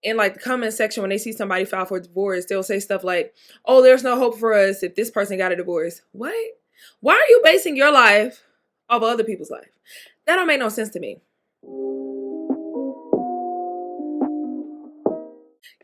in like the comment section, when they see somebody file for divorce, they'll say stuff like, "Oh, there's no hope for us if this person got a divorce." What? Why are you basing your life off other people's life? That don't make no sense to me.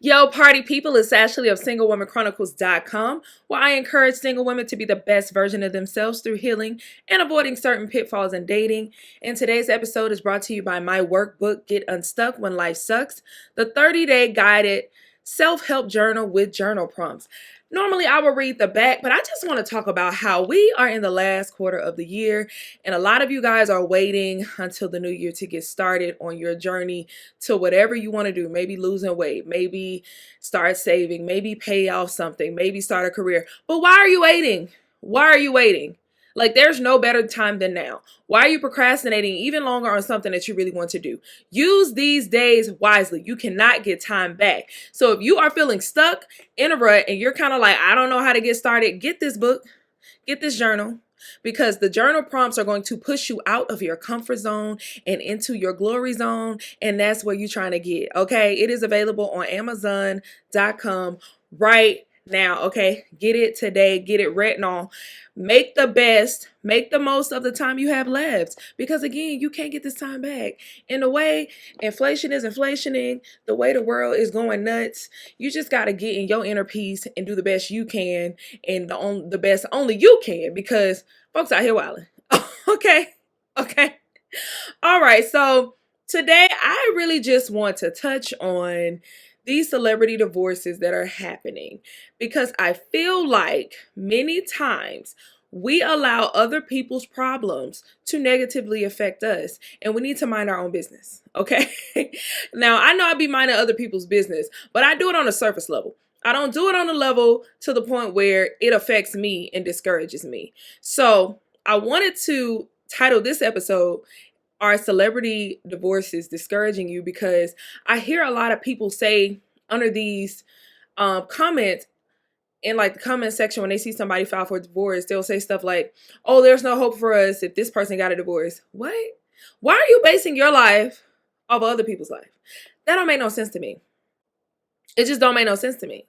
Yo, party people, it's Ashley of SingleWomanChronicles.com, where I encourage single women to be the best version of themselves through healing and avoiding certain pitfalls in dating. And today's episode is brought to you by my workbook, Get Unstuck When Life Sucks, the 30-day guided self-help journal with journal prompts. Normally, I will read the back, but I just want to talk about how we are in the last quarter of the year, and a lot of you guys are waiting until the new year to get started on your journey to whatever you want to do. Maybe losing weight, maybe start saving, maybe pay off something, maybe start a career. But why are you waiting? Why are you waiting? Like, there's no better time than now. Why are you procrastinating even longer on something that you really want to do? Use these days wisely. You cannot get time back. So if you are feeling stuck in a rut and you're kind of like, I don't know how to get started, get this book, get this journal, because the journal prompts are going to push you out of your comfort zone and into your glory zone. And that's where you're trying to get. Okay. It is available on Amazon.com right now. Okay. Get it today. Get it written on. Make the most of the time you have left, because again, you can't get this time back. And the way inflation is inflationing, the way the world is going nuts, you just got to get in your inner peace and do the best you can, and the best only you can, because folks out here wilding. Okay. All right. So today I really just want to touch on these celebrity divorces that are happening, because I feel like many times we allow other people's problems to negatively affect us, and we need to mind our own business. Okay. Now, I know I be minding other people's business, but I do it on a surface level. I don't do it on a level to the point where it affects me and discourages me. So I wanted to title this episode, "Are Celebrity Divorces Discouraging You?" Because I hear a lot of people say under these comments, in like the comment section, when they see somebody file for divorce, they'll say stuff like, "Oh, there's no hope for us if this person got a divorce." What? Why are you basing your life off other people's life? That don't make no sense to me. It just don't make no sense to me.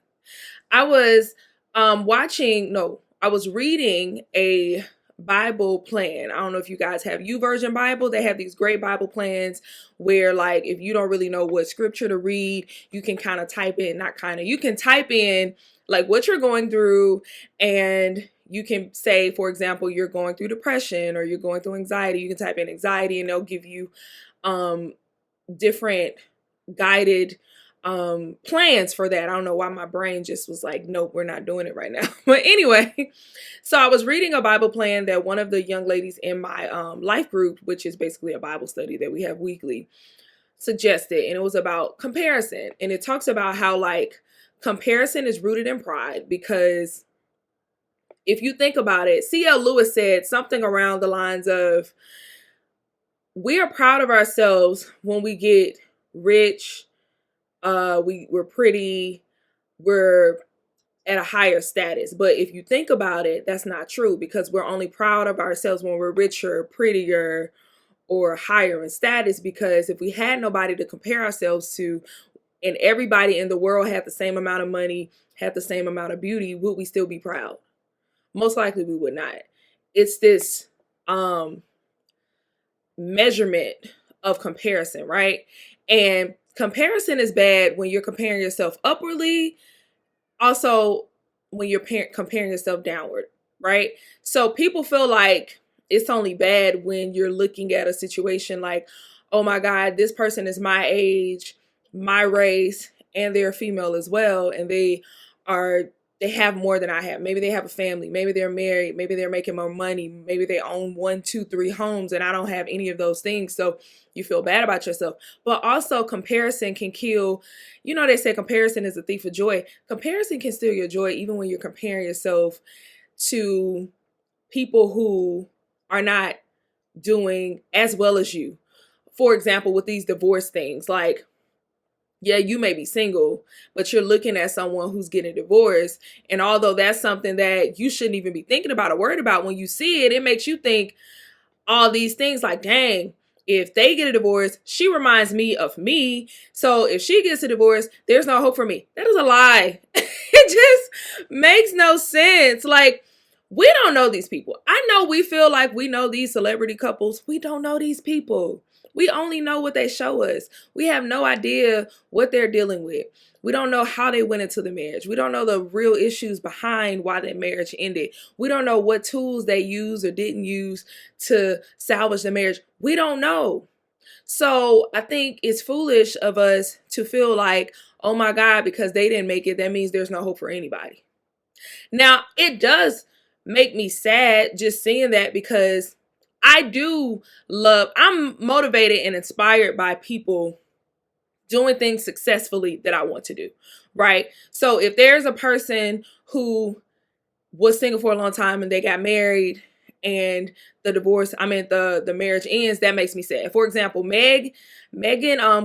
I was I was reading a Bible plan. I don't know if you guys have YouVersion Bible. They have these great Bible plans where, like, if you don't really know what scripture to read, you can kind of type in, you can type in like what you're going through, and you can say, for example, you're going through depression or you're going through anxiety. You can type in anxiety and they'll give you different guided plans for that. I don't know why my brain just was like, nope, we're not doing it right now. But anyway, so I was reading a Bible plan that one of the young ladies in my life group, which is basically a Bible study that we have weekly, suggested, and it was about comparison. And it talks about how, like, comparison is rooted in pride, because if you think about it, C.L. Lewis said something around the lines of, we are proud of ourselves when we get rich, we're pretty, we're at a higher status. But if you think about it, that's not true, because we're only proud of ourselves when we're richer, prettier, or higher in status. Because if we had nobody to compare ourselves to, and everybody in the world had the same amount of money, had the same amount of beauty, would we still be proud? Most likely we would not. It's this measurement of comparison, right? And comparison is bad when you're comparing yourself upwardly. Also, when you're comparing yourself downward, right? So people feel like it's only bad when you're looking at a situation like, oh my God, this person is my age, my race, and they're female as well, and they have more than I have. Maybe they have a family, maybe they're married, maybe they're making more money, maybe they own 1, 2, 3 homes, and I don't have any of those things. So you feel bad about yourself. But also, comparison can kill. You know, they say comparison is a thief of joy. Comparison can steal your joy, even when you're comparing yourself to people who are not doing as well as you. For example, with these divorce things, like, yeah, you may be single, but you're looking at someone who's getting divorced. And although that's something that you shouldn't even be thinking about or worried about, when you see it, it makes you think all these things like, dang, if they get a divorce, she reminds me of me. So if she gets a divorce, there's no hope for me. That is a lie. It just makes no sense. Like, we don't know these people. I know we feel like we know these celebrity couples. We don't know these people. We only know what they show us. We have no idea what they're dealing with. We don't know how they went into the marriage. We don't know the real issues behind why that marriage ended. We don't know what tools they used or didn't use to salvage the marriage. We don't know. So I think it's foolish of us to feel like, oh my God, because they didn't make it, that means there's no hope for anybody. Now, it does make me sad just seeing that, because I'm motivated and inspired by people doing things successfully that I want to do, right? So if there's a person who was single for a long time and they got married and the marriage ends, that makes me sad. For example, Megan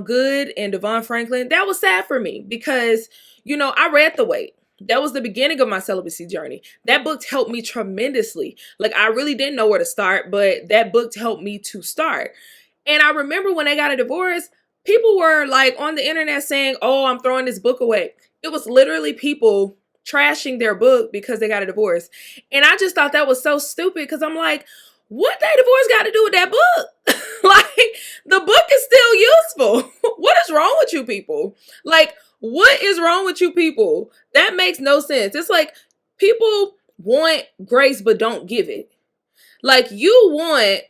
Good and Devon Franklin, that was sad for me because, I read The Wait. That was the beginning of my celibacy journey. That book helped me tremendously. Like, I really didn't know where to start, but that book helped me to start. And I remember when they got a divorce, people were like on the internet saying, oh, I'm throwing this book away. It was literally people trashing their book because they got a divorce. And I just thought that was so stupid because I'm like, what that divorce got to do with that book? Like, the book is still useful. What is wrong with you people? Like, what is wrong with you people? That makes no sense. It's like people want grace but don't give it. Like, you want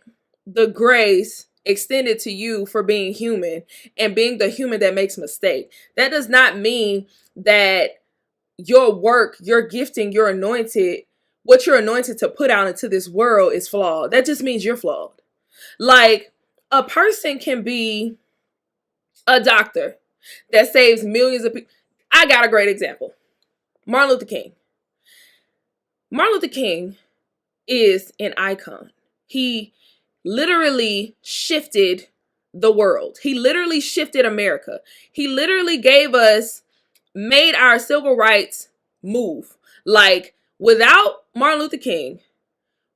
the grace extended to you for being human and being the human that makes mistake. That does not mean that your work, your gifting, what you're anointed to put out into this world is flawed. That just means you're flawed. Like, a person can be a doctor that saves millions of people. I got a great example. Martin Luther King. Martin Luther King is an icon. He literally shifted the world. He literally shifted America. He literally made our civil rights move. Like, without Martin Luther King,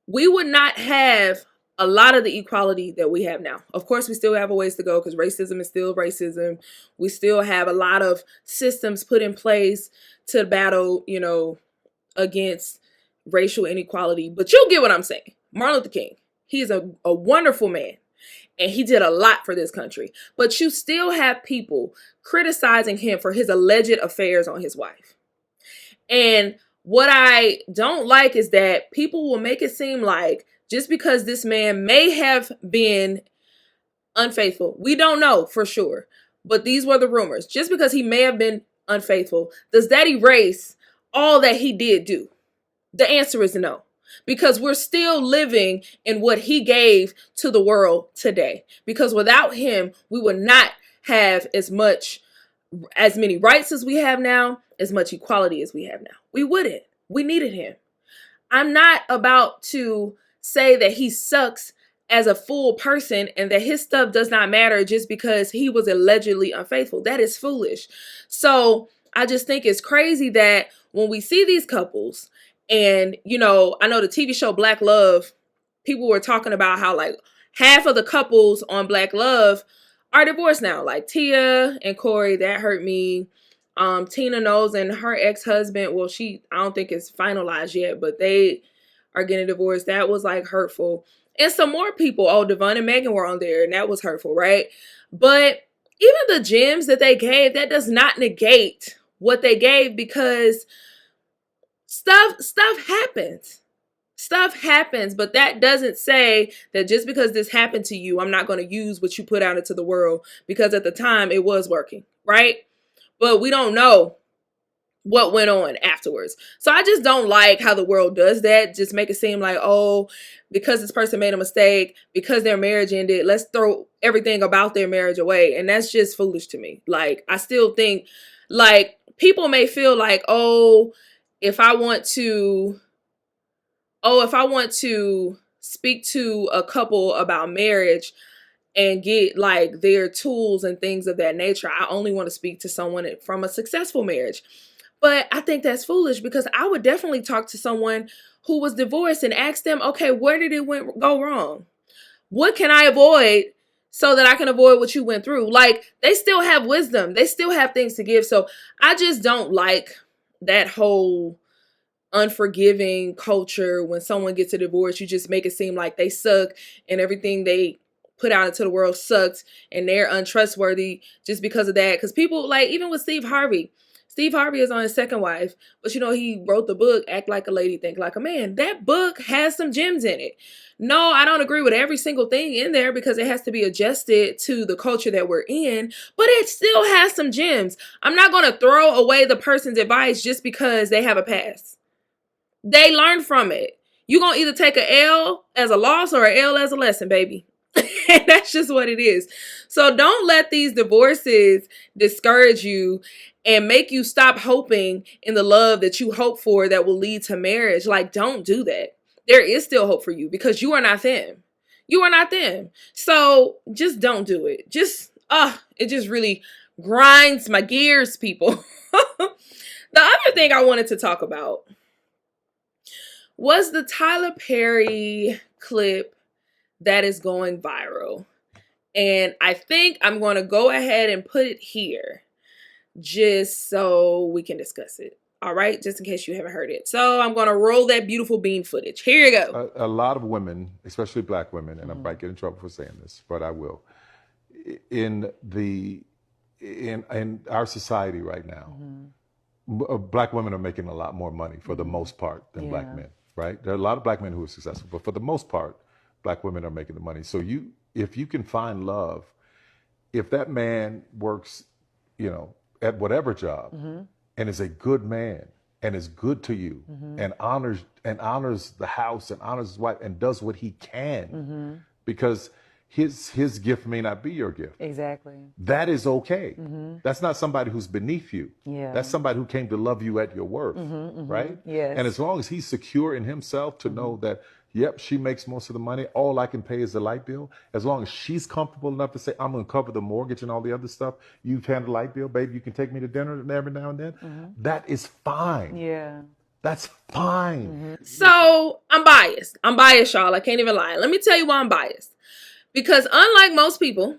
we would not have a lot of the equality that we have now. Of course, we still have a ways to go because racism is still racism. We still have a lot of systems put in place to battle, against racial inequality. But you'll get what I'm saying. Martin Luther King, he is a wonderful man. And he did a lot for this country. But you still have people criticizing him for his alleged affairs on his wife. And what I don't like is that people will make it seem like just because this man may have been unfaithful, we don't know for sure, but these were the rumors. Just because he may have been unfaithful, does that erase all that he did do? The answer is no. Because we're still living in what he gave to the world today. Because without him, we would not have as many rights as we have now, as much equality as we have now. We wouldn't. We needed him. I'm not about to say that he sucks as a full person and that his stuff does not matter just because he was allegedly unfaithful. That is foolish. So I just think it's crazy that when we see these couples, and, I know the TV show Black Love, people were talking about how like half of the couples on Black Love are divorced now. Like Tia and Corey, that hurt me. Tina Knowles and her ex-husband, well, I don't think it's finalized yet, but they are getting divorced. That was like hurtful. And some more people, Devon and Megan were on there, and that was hurtful, right? But even the gems that they gave, that does not negate what they gave, because stuff happens. Stuff happens, but that doesn't say that just because this happened to you, I'm not going to use what you put out into the world, because at the time it was working, right? But we don't know what went on afterwards. So I just don't like how the world does that. Just make it seem like, oh, because this person made a mistake, because their marriage ended, let's throw everything about their marriage away. And that's just foolish to me. Like, I still think, like, people may feel like, if I want to speak to a couple about marriage and get like their tools and things of that nature, I only want to speak to someone from a successful marriage. But I think that's foolish, because I would definitely talk to someone who was divorced and ask them, okay, where did it go wrong? What can I avoid so that I can avoid what you went through. Like, they still have wisdom. They still have things to give. So I just don't like that whole unforgiving culture. When someone gets a divorce, you just make it seem like they suck and everything they put out into the world sucks and they're untrustworthy just because of that. Because people, like, even with Steve Harvey is on his second wife, but he wrote the book Act Like a Lady, Think Like a Man. That book has some gems in it. No, I don't agree with every single thing in there because it has to be adjusted to the culture that we're in, but it still has some gems. I'm not going to throw away the person's advice just because they have a past. They learn from it. You're going to either take a L as a loss or an L as a lesson, baby. And that's just what it is. So don't let these divorces discourage you and make you stop hoping in the love that you hope for that will lead to marriage. Like, don't do that. There is still hope for you because you are not them. You are not them. So just don't do it. It just really grinds my gears, people. The other thing I wanted to talk about was the Tyler Perry clip that is going viral. And I think I'm going to go ahead and put it here just so we can discuss it. All right, just in case you haven't heard it. So I'm going to roll that beautiful bean footage. Here you go. A lot of women, especially black women, and I might get in trouble for saying this, but I will. In our society right now, black women are making a lot more money for the most part than black men, right? There are a lot of black men who are successful, but for the most part, black women are making the money. So if you can find love, if that man works, at whatever job, and is a good man and is good to you, and honors the house and honors his wife and does what he can, because his gift may not be your gift. Exactly. That is okay. That's not somebody who's beneath you. Yeah. That's somebody who came to love you at your worth, right? Yes. And as long as he's secure in himself to know that, yep, she makes most of the money, all I can pay is the light bill. As long as she's comfortable enough to say, I'm going to cover the mortgage and all the other stuff, you've handled the light bill, baby, you can take me to dinner every now and then. That is fine. Yeah. That's fine. So I'm biased. I'm biased, y'all. I can't even lie. Let me tell you why I'm biased. Because unlike most people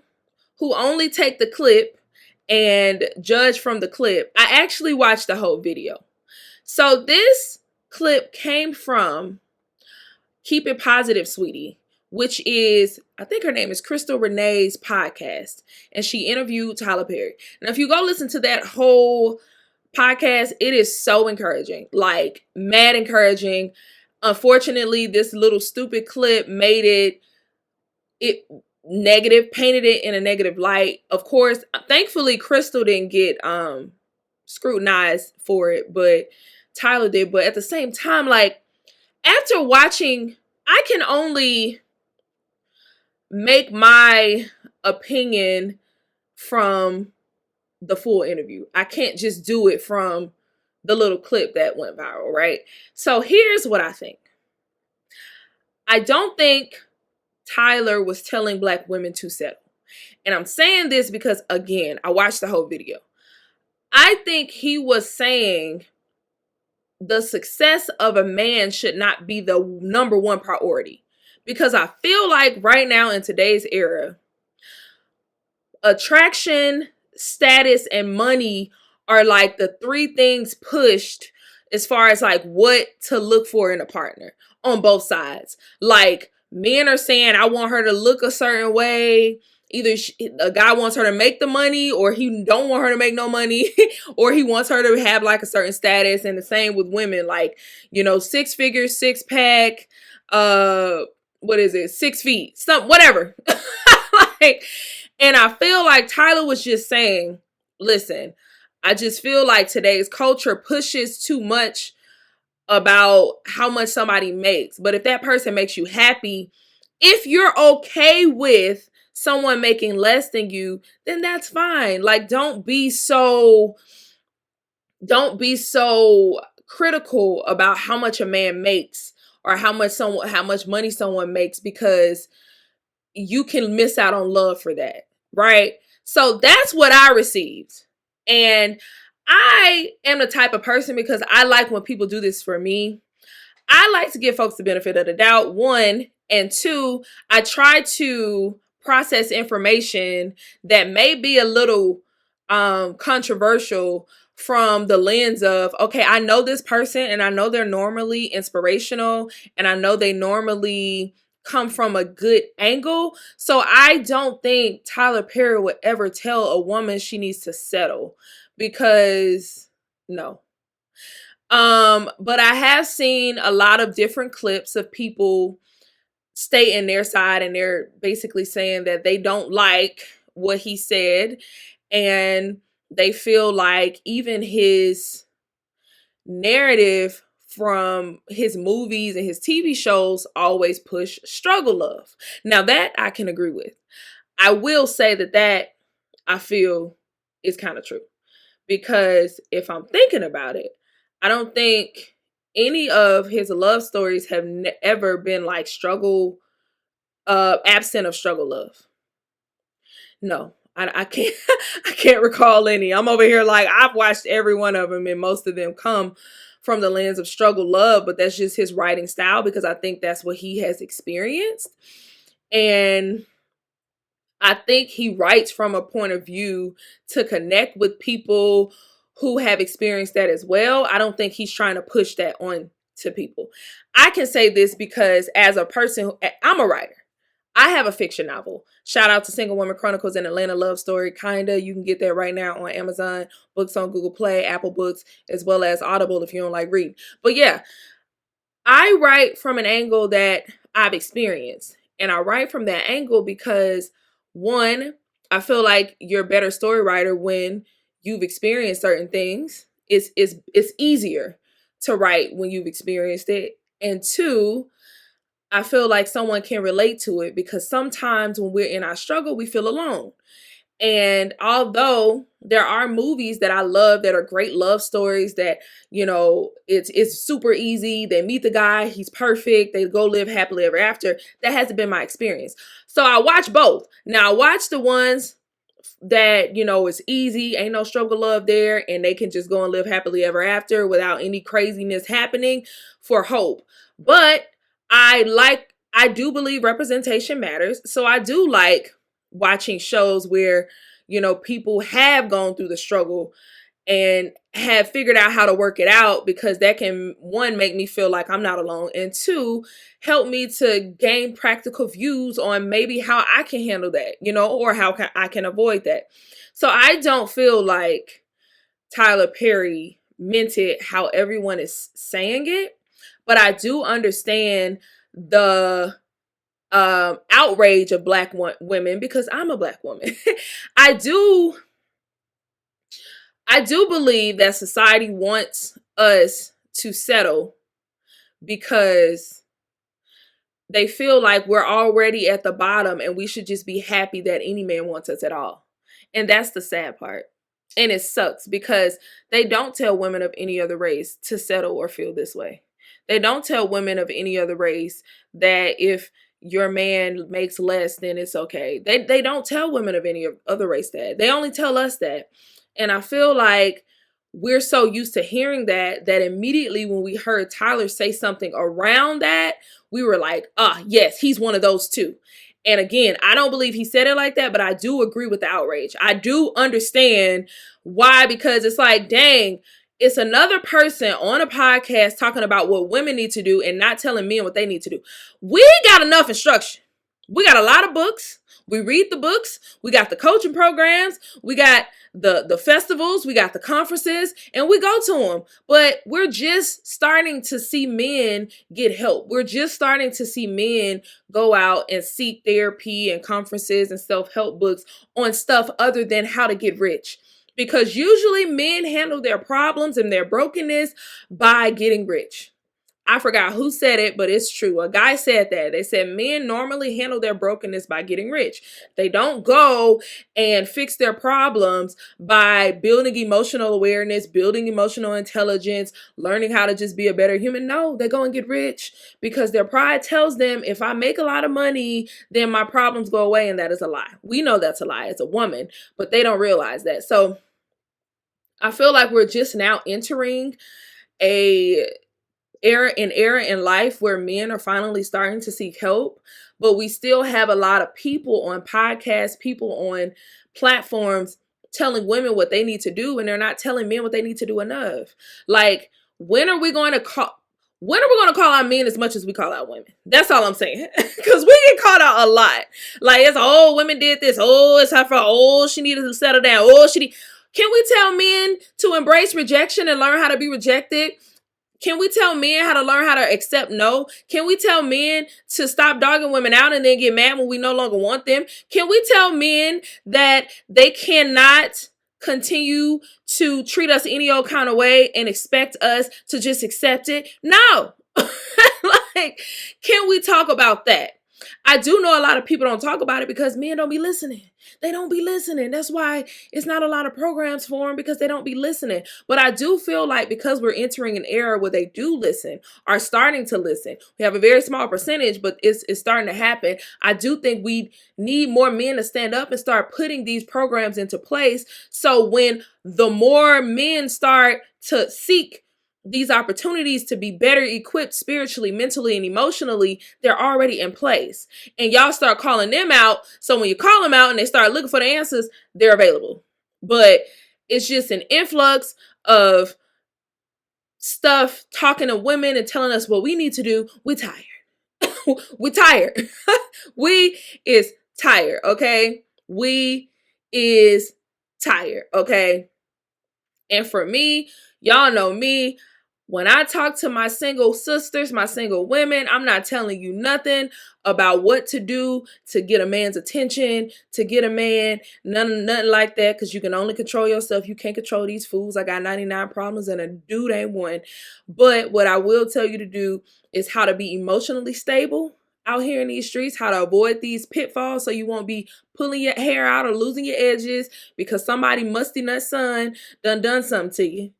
who only take the clip and judge from the clip, I actually watched the whole video. So this clip came from Keep It Positive, Sweetie, which is, I think her name is Crystal Renee's podcast. And she interviewed Tyler Perry. Now, if you go listen to that whole podcast, it is so encouraging, like mad encouraging. Unfortunately, this little stupid clip made it negative, painted it in a negative light. Of course, thankfully, Crystal didn't get scrutinized for it, but Tyler did. But at the same time, like, after watching, I can only make my opinion from the full interview. I can't just do it from the little clip that went viral, right? So here's what I think. I don't think Tyler was telling black women to settle. And I'm saying this because, again, I watched the whole video. I think he was saying the success of a man should not be the number one priority. Because I feel like right now in today's era, attraction, status, and money are like the three things pushed as far as like what to look for in a partner on both sides. Like, men are saying, I want her to look a certain way. Either a guy wants her to make the money, or he don't want her to make no money, or he wants her to have like a certain status. And the same with women, like, 6 figures, 6-pack, 6 feet, whatever. And I feel like Tyler was just saying, listen, I just feel like today's culture pushes too much about how much somebody makes. But if that person makes you happy, if you're okay with someone making less than you, then that's fine. Like, don't be so critical about how much a man makes or how much money someone makes, because you can miss out on love for that, right? So that's what I received. And I am the type of person, because I like when people do this for me, I like to give folks the benefit of the doubt, 1, and 2, I try to process information that may be a little controversial from the lens of, okay, I know this person and I know they're normally inspirational and I know they normally come from a good angle. So I don't think Tyler Perry would ever tell a woman she needs to settle, because no. But I have seen a lot of different clips of people stating their side, and they're basically saying that they don't like what he said, and they feel like even his narrative from his movies and his TV shows always push struggle love. Now that I can agree with. I will say that I feel is kind of true, because if I'm thinking about it, I don't think any of his love stories have ever been like struggle, absent of struggle love. No, I can't. I can't recall any. I'm over here like I've watched every one of them, and most of them come from the lens of struggle love. But that's just his writing style, because I think that's what he has experienced, and I think he writes from a point of view to connect with people who have experienced that as well. I don't think he's trying to push that on to people. I can say this because as a person, I'm a writer. I have a fiction novel. Shout out to Single Woman Chronicles and Atlanta Love Story. Kinda. You can get that right now on Amazon, books on Google Play, Apple Books, as well as Audible if you don't like reading. But yeah, I write from an angle that I've experienced. And I write from that angle because, one, I feel like you're a better story writer when you've experienced certain things. It's easier to write when you've experienced it. And two, I feel like someone can relate to it, because sometimes when we're in our struggle, we feel alone. And although there are movies that I love that are great love stories that, it's super easy. They meet the guy, he's perfect, they go live happily ever after. That hasn't been my experience. So I watch both. Now I watch the ones that, it's easy, ain't no struggle love there, and they can just go and live happily ever after without any craziness happening, for hope. But I do believe representation matters. So I do like watching shows where, people have gone through the struggle and have figured out how to work it out, because that can, one, make me feel like I'm not alone, and two, help me to gain practical views on maybe how I can handle that, or how I can avoid that. So I don't feel like Tyler Perry meant it how everyone is saying it, but I do understand the outrage of Black women, because I'm a Black woman. I do believe that society wants us to settle because they feel like we're already at the bottom and we should just be happy that any man wants us at all. And that's the sad part. And it sucks because they don't tell women of any other race to settle or feel this way. They don't tell women of any other race that if your man makes less, then it's okay. They don't tell women of any other race that. They only tell us that. And I feel like we're so used to hearing that immediately when we heard Tyler say something around that, we were like, yes, he's one of those too. And again, I don't believe he said it like that, but I do agree with the outrage. I do understand why, because it's like, dang, it's another person on a podcast talking about what women need to do and not telling men what they need to do. We got enough instruction. We got a lot of books. We read the books. We got the coaching programs. We got the festivals. We got the conferences, and we go to them. But we're just starting to see men get help. We're just starting to see men go out and seek therapy and conferences and self-help books on stuff other than how to get rich. Because usually men handle their problems and their brokenness by getting rich. I forgot who said it, but it's true. A guy said that. They said men normally handle their brokenness by getting rich. They don't go and fix their problems by building emotional awareness, building emotional intelligence, learning how to just be a better human. No, they go and get rich because their pride tells them if I make a lot of money, then my problems go away, and that is a lie. We know that's a lie as a woman, but they don't realize that. So I feel like we're just now entering a era in life where men are finally starting to seek help, but we still have a lot of people on podcasts, people on platforms telling women what they need to do, and they're not telling men what they need to do enough. Like, when are we going to call our men as much as we call out women? That's all I'm saying. Because we get called out a lot. Like, it's, oh, women did this. Oh, it's her fault. Oh, she needed to settle down. Oh, can we tell men to embrace rejection and learn how to be rejected? Can we tell men how to learn how to accept no? Can we tell men to stop dogging women out and then get mad when we no longer want them? Can we tell men that they cannot continue to treat us any old kind of way and expect us to just accept it? No. Like, can we talk about that? I do know a lot of people don't talk about it because men don't be listening. They don't be listening. That's why it's not a lot of programs for them, because they don't be listening. But I do feel like because we're entering an era where they do listen, are starting to listen. We have a very small percentage, but it's starting to happen. I do think we need more men to stand up and start putting these programs into place. So when the more men start to seek these opportunities to be better equipped spiritually, mentally, and emotionally, they're already in place. And y'all start calling them out. So when you call them out and they start looking for the answers, they're available. But it's just an influx of stuff talking to women and telling us what we need to do. We're tired. We're tired. We is tired, okay? We is tired, okay? And for me, y'all know me. When I talk to my single sisters, my single women, I'm not telling you nothing about what to do to get a man's attention, to get a man, nothing like that, because you can only control yourself. You can't control these fools. I got 99 problems and a dude ain't one. But what I will tell you to do is how to be emotionally stable out here in these streets, how to avoid these pitfalls so you won't be pulling your hair out or losing your edges because somebody musty nut son done something to you.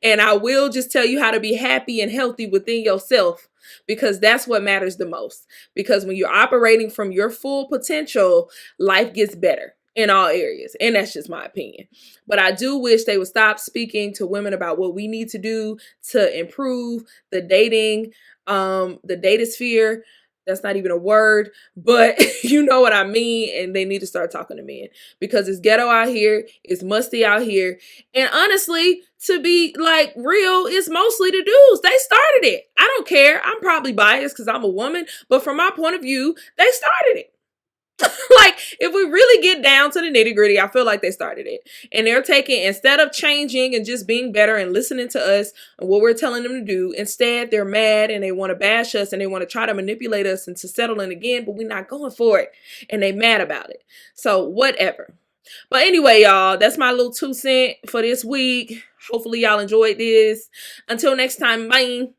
And I will just tell you how to be happy and healthy within yourself, because that's what matters the most. Because when you're operating from your full potential, life gets better in all areas. And that's just my opinion. But I do wish they would stop speaking to women about what we need to do to improve the data sphere. That's not even a word, but you know what I mean. And they need to start talking to men, because it's ghetto out here. It's musty out here. And honestly, to be like real, it's mostly the dudes. They started it. I don't care. I'm probably biased because I'm a woman, but from my point of view, they started it. Like, if we really get down to the nitty gritty, I feel like they started it. And they're taking, instead of changing and just being better and listening to us and what we're telling them to do, instead they're mad and they want to bash us and they want to try to manipulate us into settling again, but we're not going for it. And they mad about it. So whatever. But anyway, y'all, that's my little 2 cents for this week. Hopefully y'all enjoyed this. Until next time, bye.